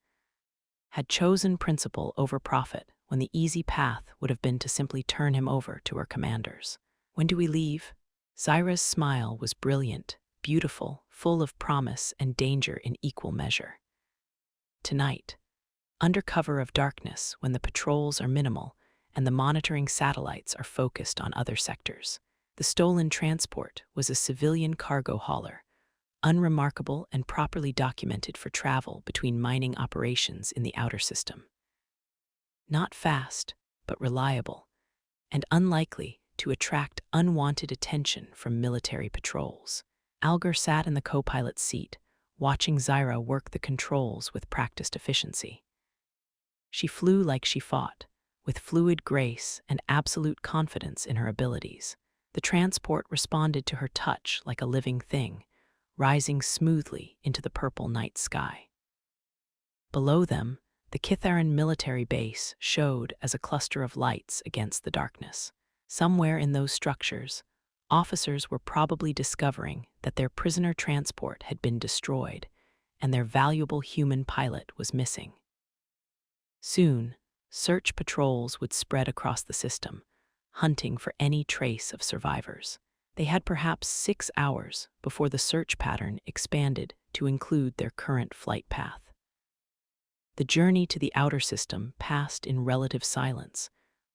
had chosen principle over profit when the easy path would have been to simply turn him over to her commanders. When do we leave? Zyra's smile was brilliant, beautiful, full of promise and danger in equal measure. Tonight, under cover of darkness when the patrols are minimal and the monitoring satellites are focused on other sectors. The stolen transport was a civilian cargo hauler, unremarkable and properly documented for travel between mining operations in the outer system. Not fast, but reliable, and unlikely to attract unwanted attention from military patrols. Algar sat in the co-pilot's seat, watching Zyra work the controls with practiced efficiency. She flew like she fought, with fluid grace and absolute confidence in her abilities. The transport responded to her touch like a living thing, rising smoothly into the purple night sky. Below them, the Kitharan military base showed as a cluster of lights against the darkness. Somewhere in those structures, officers were probably discovering that their prisoner transport had been destroyed and their valuable human pilot was missing. Soon, search patrols would spread across the system, hunting for any trace of survivors. They had perhaps 6 hours before the search pattern expanded to include their current flight path. The journey to the outer system passed in relative silence,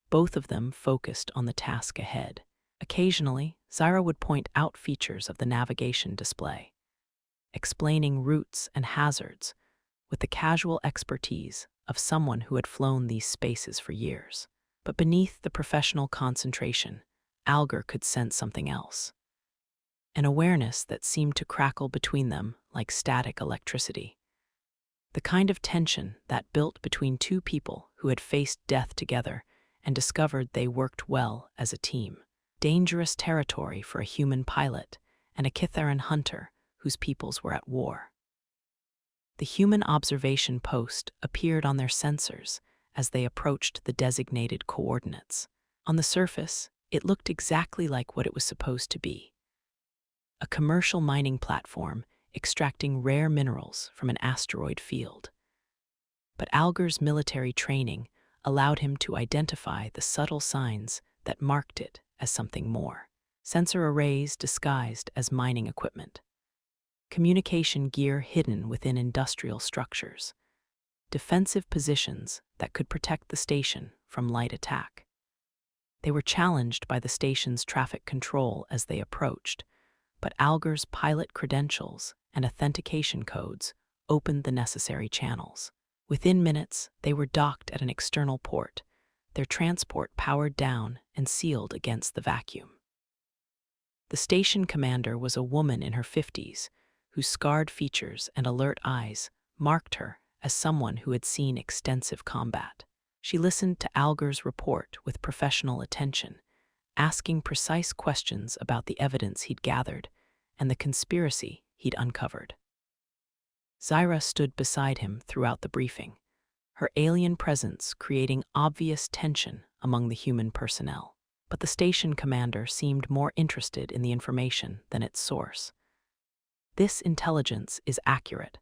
both of them focused on the task ahead. Occasionally, Zyra would point out features of the navigation display, explaining routes and hazards with the casual expertise of someone who had flown these spaces for years. But beneath the professional concentration, Algar could sense something else. An awareness that seemed to crackle between them like static electricity. The kind of tension that built between two people who had faced death together and discovered they worked well as a team. Dangerous territory for a human pilot and a Kitharan hunter whose peoples were at war. The human observation post appeared on their sensors as they approached the designated coordinates. On the surface, it looked exactly like what it was supposed to be. A commercial mining platform extracting rare minerals from an asteroid field. But Alger's military training allowed him to identify the subtle signs that marked it as something more. Sensor arrays disguised as mining equipment, communication gear hidden within industrial structures, defensive positions that could protect the station from light attack. They were challenged by the station's traffic control as they approached, but Alger's pilot credentials and authentication codes opened the necessary channels. Within minutes, they were docked at an external port, their transport powered down and sealed against the vacuum. The station commander was a woman in her 50s, whose scarred features and alert eyes marked her as someone who had seen extensive combat. She listened to Alger's report with professional attention, asking precise questions about the evidence he'd gathered and the conspiracy he'd uncovered. Zyra stood beside him throughout the briefing, her alien presence creating obvious tension among the human personnel. But the station commander seemed more interested in the information than its source. "This intelligence is accurate.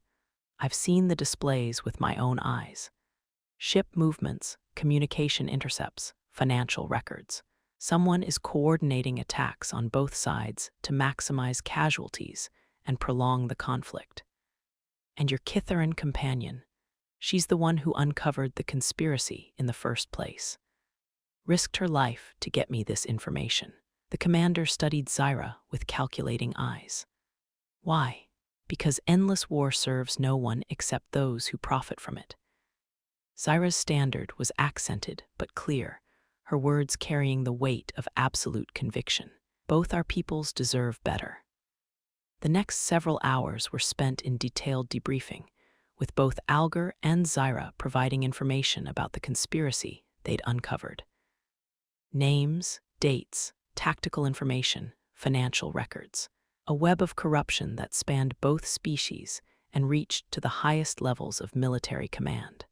I've seen the displays with my own eyes. Ship movements, communication intercepts, financial records. Someone is coordinating attacks on both sides to maximize casualties and prolong the conflict. And your Kitharan companion, she's the one who uncovered the conspiracy in the first place. Risked her life to get me this information." The commander studied Zyra with calculating eyes. "Why? Because endless war serves no one except those who profit from it." Zyra's standard was accented but clear, her words carrying the weight of absolute conviction. "Both our peoples deserve better." The next several hours were spent in detailed debriefing, with both Alger and Zyra providing information about the conspiracy they'd uncovered. Names, dates, tactical information, financial records. A web of corruption that spanned both species and reached to the highest levels of military command.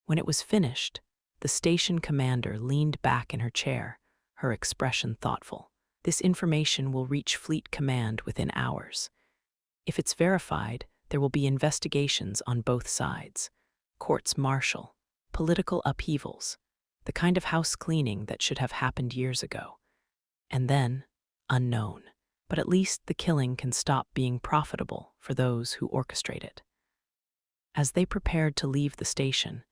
When it was finished, the station commander leaned back in her chair, her expression thoughtful. "This information will reach Fleet Command within hours. If it's verified, there will be investigations on both sides, courts-martial, political upheavals, the kind of house cleaning that should have happened years ago. And then, unknown. But at least the killing can stop being profitable for those who orchestrate it." As they prepared to leave the station,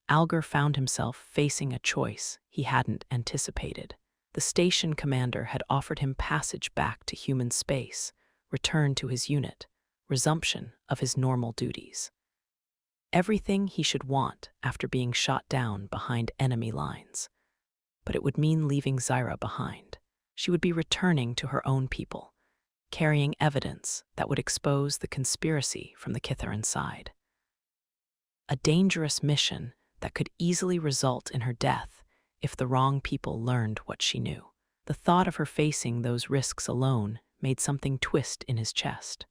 Alger found himself facing a choice he hadn't anticipated. The station commander had offered him passage back to human space, return to his unit, resumption of his normal duties. Everything he should want after being shot down behind enemy lines. But it would mean leaving Zyra behind. She would be returning to her own people, carrying evidence that would expose the conspiracy from the Kitharan side. A dangerous mission that could easily result in her death if the wrong people learned what she knew. The thought of her facing those risks alone made something twist in his chest.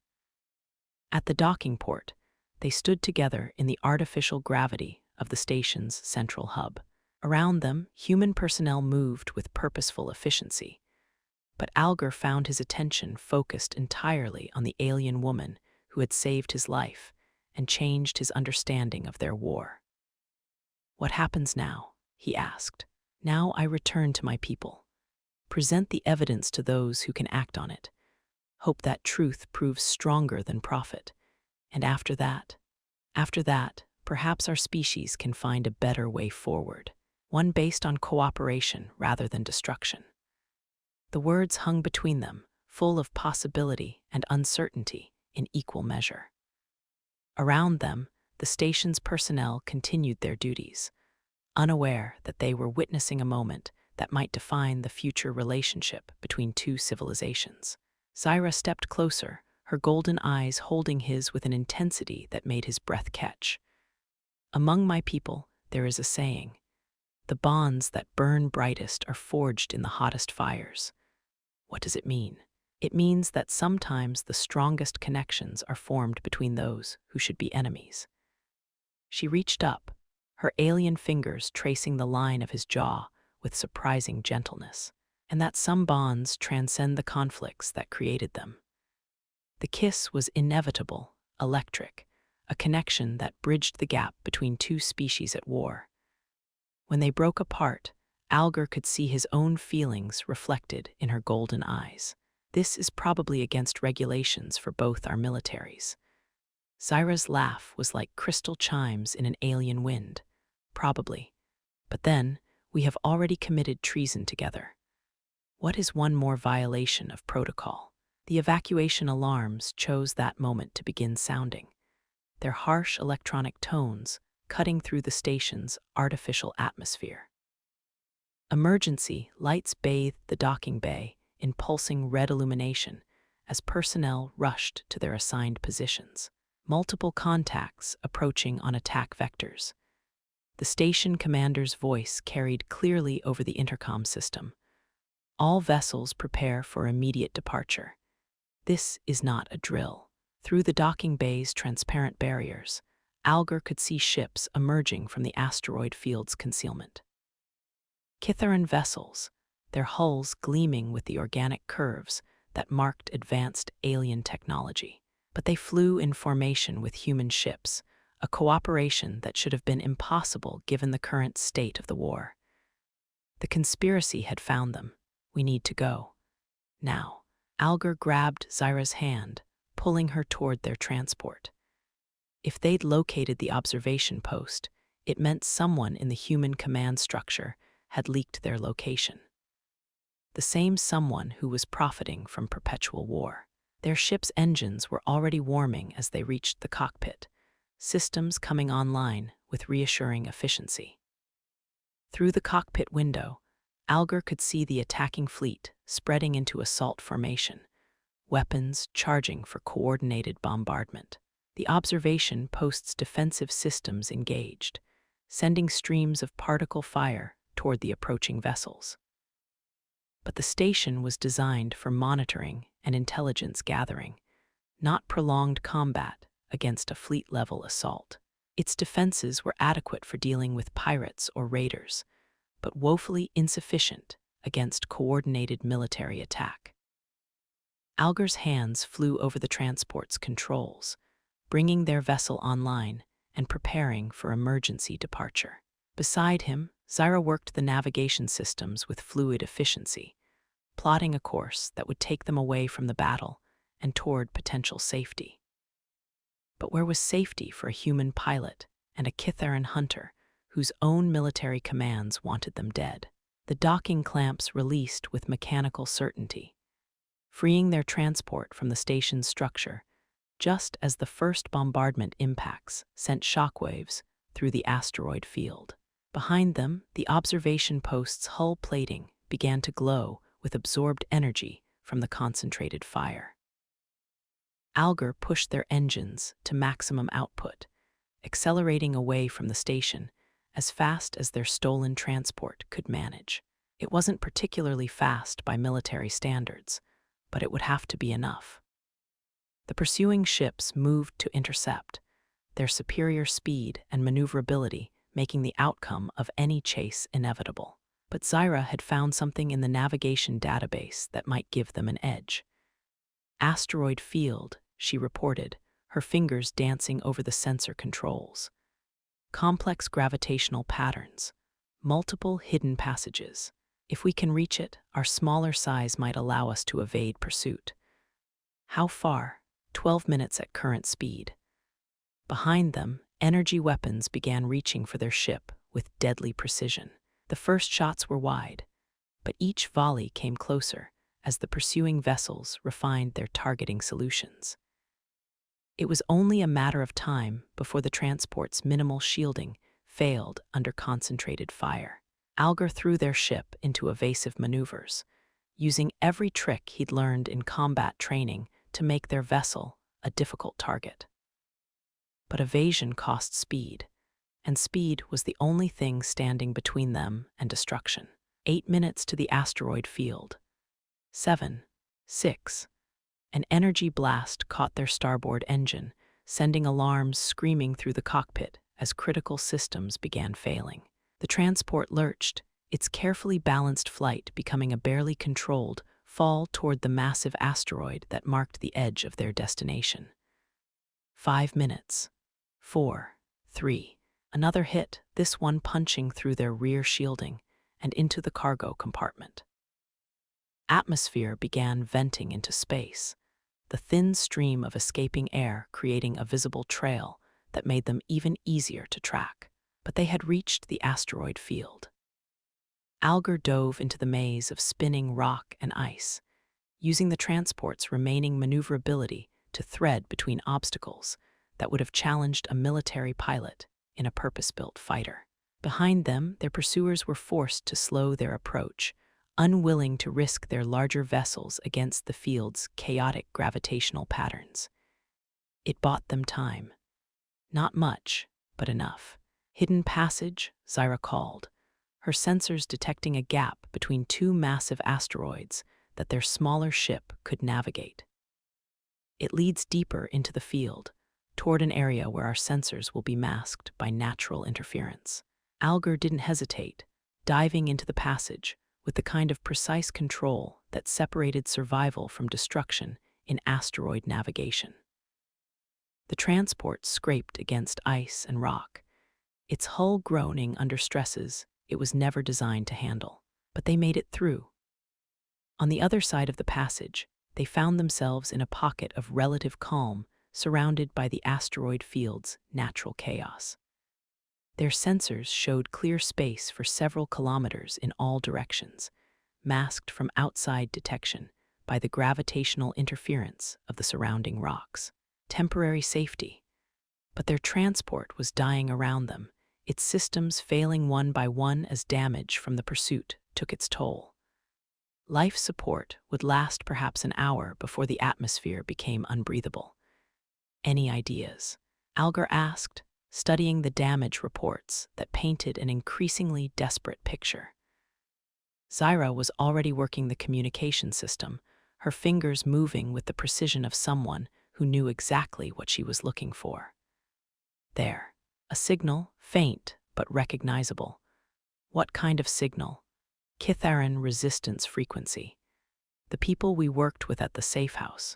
At the docking port, they stood together in the artificial gravity of the station's central hub. Around them, human personnel moved with purposeful efficiency. But Alger found his attention focused entirely on the alien woman who had saved his life and changed his understanding of their war. "What happens now?" he asked. "Now I return to my people. Present the evidence to those who can act on it. Hope that truth proves stronger than profit. And after that, perhaps our species can find a better way forward, one based on cooperation rather than destruction." The words hung between them, full of possibility and uncertainty in equal measure. Around them, the station's personnel continued their duties, unaware that they were witnessing a moment that might define the future relationship between two civilizations. Zyra stepped closer, her golden eyes holding his with an intensity that made his breath catch. "Among my people, there is a saying, 'The bonds that burn brightest are forged in the hottest fires.' What does it mean? It means that sometimes the strongest connections are formed between those who should be enemies." She reached up, her alien fingers tracing the line of his jaw with surprising gentleness, and that some bonds transcend the conflicts that created them. The kiss was inevitable, electric, a connection that bridged the gap between two species at war. When they broke apart, Alger could see his own feelings reflected in her golden eyes. This is probably against regulations for both our militaries. Zyra's laugh was like crystal chimes in an alien wind. Probably. But then, we have already committed treason together. What is one more violation of protocol? The evacuation alarms chose that moment to begin sounding, their harsh electronic tones cutting through the station's artificial atmosphere. Emergency lights bathed the docking bay in pulsing red illumination as personnel rushed to their assigned positions. Multiple contacts approaching on attack vectors. The station commander's voice carried clearly over the intercom system. All vessels prepare for immediate departure. This is not a drill. Through the docking bay's transparent barriers, Alger could see ships emerging from the asteroid field's concealment. Kitharan vessels, their hulls gleaming with the organic curves that marked advanced alien technology. But they flew in formation with human ships, a cooperation that should have been impossible given the current state of the war. The conspiracy had found them. We need to go. Now, Alger grabbed Zyra's hand, pulling her toward their transport. If they'd located the observation post, it meant someone in the human command structure had leaked their location. The same someone who was profiting from perpetual war. Their ship's engines were already warming as they reached the cockpit, systems coming online with reassuring efficiency. Through the cockpit window, Alger could see the attacking fleet spreading into assault formation, weapons charging for coordinated bombardment. The observation post's defensive systems engaged, sending streams of particle fire toward the approaching vessels. But the station was designed for monitoring and intelligence gathering, not prolonged combat against a fleet-level assault. Its defenses were adequate for dealing with pirates or raiders, but woefully insufficient against coordinated military attack. Alger's hands flew over the transport's controls, bringing their vessel online and preparing for emergency departure. Beside him, Zyra worked the navigation systems with fluid efficiency, plotting a course that would take them away from the battle and toward potential safety. But where was safety for a human pilot and a Kitharan hunter whose own military commands wanted them dead? The docking clamps released with mechanical certainty, freeing their transport from the station's structure just as the first bombardment impacts sent shockwaves through the asteroid field. Behind them, the observation post's hull plating began to glow with absorbed energy from the concentrated fire. Alger pushed their engines to maximum output, accelerating away from the station as fast as their stolen transport could manage. It wasn't particularly fast by military standards, but it would have to be enough. The pursuing ships moved to intercept, their superior speed and maneuverability making the outcome of any chase inevitable. But Zyra had found something in the navigation database that might give them an edge. Asteroid field, she reported, her fingers dancing over the sensor controls. Complex gravitational patterns, multiple hidden passages. If we can reach it, our smaller size might allow us to evade pursuit. How far? 12 minutes at current speed. Behind them, energy weapons began reaching for their ship with deadly precision. The first shots were wide, but each volley came closer as the pursuing vessels refined their targeting solutions. It was only a matter of time before the transport's minimal shielding failed under concentrated fire. Alger threw their ship into evasive maneuvers, using every trick he'd learned in combat training to make their vessel a difficult target. But evasion cost speed, and speed was the only thing standing between them and destruction. 8 minutes to the asteroid field. 7, 6. An energy blast caught their starboard engine, sending alarms screaming through the cockpit as critical systems began failing. The transport lurched, its carefully balanced flight becoming a barely controlled fall toward the massive asteroid that marked the edge of their destination. 5 minutes. 4, 3. Another hit, this one punching through their rear shielding and into the cargo compartment. Atmosphere began venting into space, the thin stream of escaping air creating a visible trail that made them even easier to track. But they had reached the asteroid field. Alger dove into the maze of spinning rock and ice, using the transport's remaining maneuverability to thread between obstacles that would have challenged a military pilot in a purpose-built fighter. Behind them, their pursuers were forced to slow their approach, unwilling to risk their larger vessels against the field's chaotic gravitational patterns. It bought them time. Not much, but enough. Hidden passage, Zyra called, her sensors detecting a gap between two massive asteroids that their smaller ship could navigate. It leads deeper into the field, toward an area where our sensors will be masked by natural interference. Alger didn't hesitate, diving into the passage with the kind of precise control that separated survival from destruction in asteroid navigation. The transport scraped against ice and rock, its hull groaning under stresses it was never designed to handle. But they made it through. On the other side of the passage, they found themselves in a pocket of relative calm, surrounded by the asteroid field's natural chaos. Their sensors showed clear space for several kilometers in all directions, masked from outside detection by the gravitational interference of the surrounding rocks. Temporary safety. But their transport was dying around them, its systems failing one by one as damage from the pursuit took its toll. Life support would last perhaps an hour before the atmosphere became unbreathable. Any ideas? Alger asked, studying the damage reports that painted an increasingly desperate picture. Zyra was already working the communication system, her fingers moving with the precision of someone who knew exactly what she was looking for. There, a signal, faint but recognizable. What kind of signal? Kitharan resistance frequency. The people we worked with at the safe house.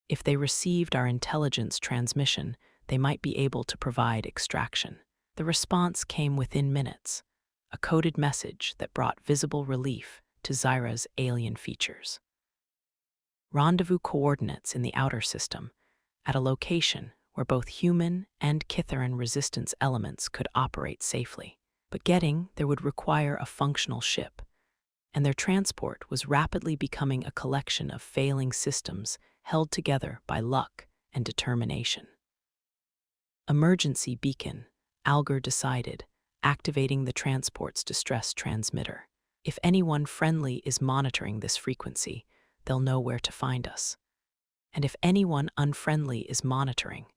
If they received our intelligence transmission, they might be able to provide extraction. The response came within minutes, a coded message that brought visible relief to Zyra's alien features. Rendezvous coordinates in the outer system, at a location where both human and Kitharan resistance elements could operate safely. But getting there would require a functional ship, and their transport was rapidly becoming a collection of failing systems held together by luck and determination. Emergency beacon, Alger decided, activating the transport's distress transmitter. If anyone friendly is monitoring this frequency, they'll know where to find us. And if anyone unfriendly is monitoring,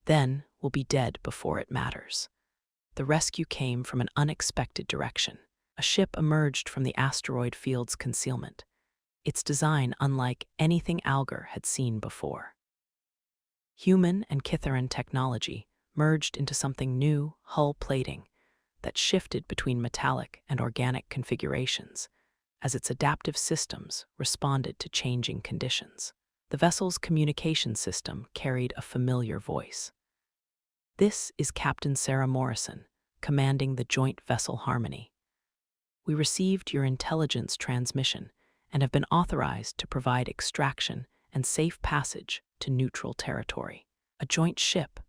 then we'll be dead before it matters. The rescue came from an unexpected direction. A ship emerged from the asteroid field's concealment, its design unlike anything Alger had seen before. Human and Kitharan technology merged into something new, hull plating, that shifted between metallic and organic configurations as its adaptive systems responded to changing conditions. The vessel's communication system carried a familiar voice. "This is Captain Sarah Morrison, commanding the Joint Vessel Harmony. We received your intelligence transmission and have been authorized to provide extraction and safe passage to neutral territory." A joint ship.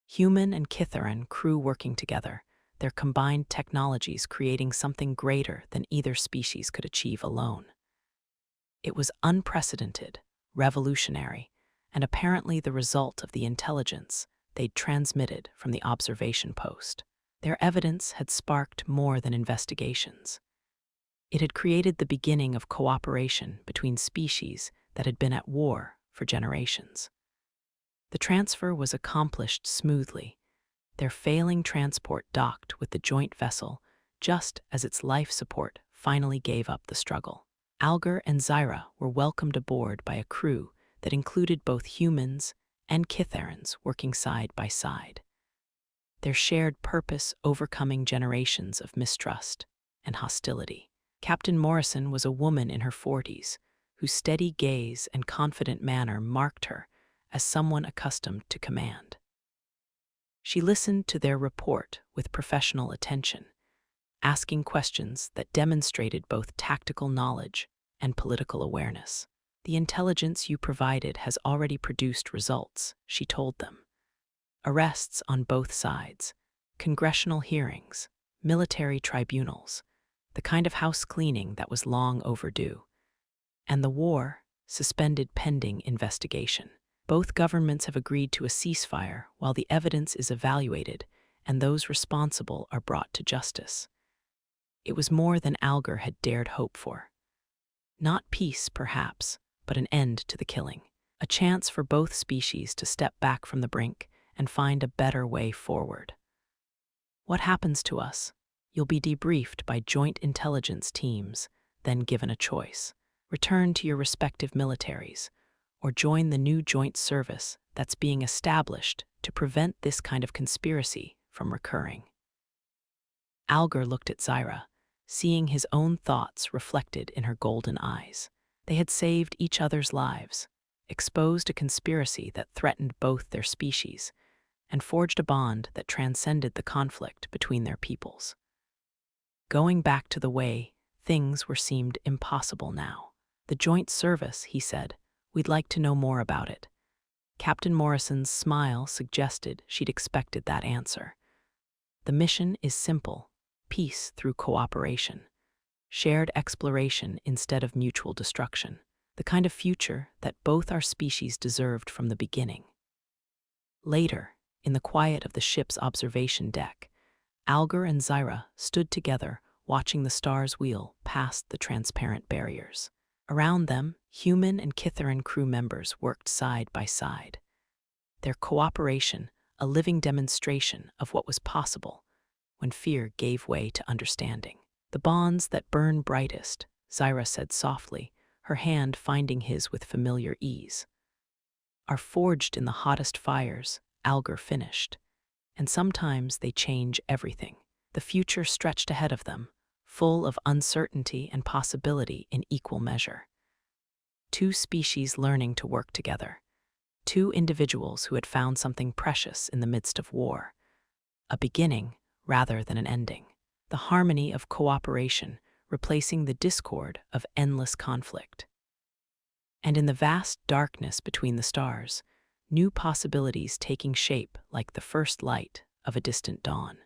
Human and Kitharan crew working together, their combined technologies creating something greater than either species could achieve alone. It was unprecedented, revolutionary, and apparently the result of the intelligence they'd transmitted from the observation post. Their evidence had sparked more than investigations. It had created the beginning of cooperation between species that had been at war for generations. The transfer was accomplished smoothly. Their failing transport docked with the joint vessel just as its life support finally gave up the struggle. Alger and Zyra were welcomed aboard by a crew that included both humans and Kitharans working side by side, their shared purpose overcoming generations of mistrust and hostility. Captain Morrison was a woman in her 40s, whose steady gaze and confident manner marked her as someone accustomed to command. She listened to their report with professional attention, asking questions that demonstrated both tactical knowledge and political awareness. "The intelligence you provided has already produced results," she told them. "Arrests on both sides, congressional hearings, military tribunals, the kind of house cleaning that was long overdue. And the war, suspended pending investigation. Both governments have agreed to a ceasefire while the evidence is evaluated and those responsible are brought to justice." It was more than Alger had dared hope for. Not peace, perhaps, but an end to the killing. A chance for both species to step back from the brink and find a better way forward. "What happens to us? You'll be debriefed by joint intelligence teams, then given a choice. Return to your respective militaries, or join the new joint service that's being established to prevent this kind of conspiracy from recurring." Alger looked at Zyra, seeing his own thoughts reflected in her golden eyes. They had saved each other's lives, exposed a conspiracy that threatened both their species, and forged a bond that transcended the conflict between their peoples. Going back to the way things seemed impossible now. "The joint service," he said. "We'd like to know more about it." Captain Morrison's smile suggested she'd expected that answer. "The mission is simple: peace through cooperation, shared exploration instead of mutual destruction, the kind of future that both our species deserved from the beginning." Later, in the quiet of the ship's observation deck, Alger and Zyra stood together watching the stars wheel past the transparent barriers. Around them, human and Kithaeron crew members worked side by side. Their cooperation, a living demonstration of what was possible when fear gave way to understanding. "The bonds that burn brightest," Zyra said softly, her hand finding his with familiar ease, "are forged in the hottest fires," Alger finished. "And sometimes they change everything." The future stretched ahead of them, full of uncertainty and possibility in equal measure. Two species learning to work together. Two individuals who had found something precious in the midst of war. A beginning rather than an ending. The harmony of cooperation replacing the discord of endless conflict. And in the vast darkness between the stars, new possibilities taking shape like the first light of a distant dawn.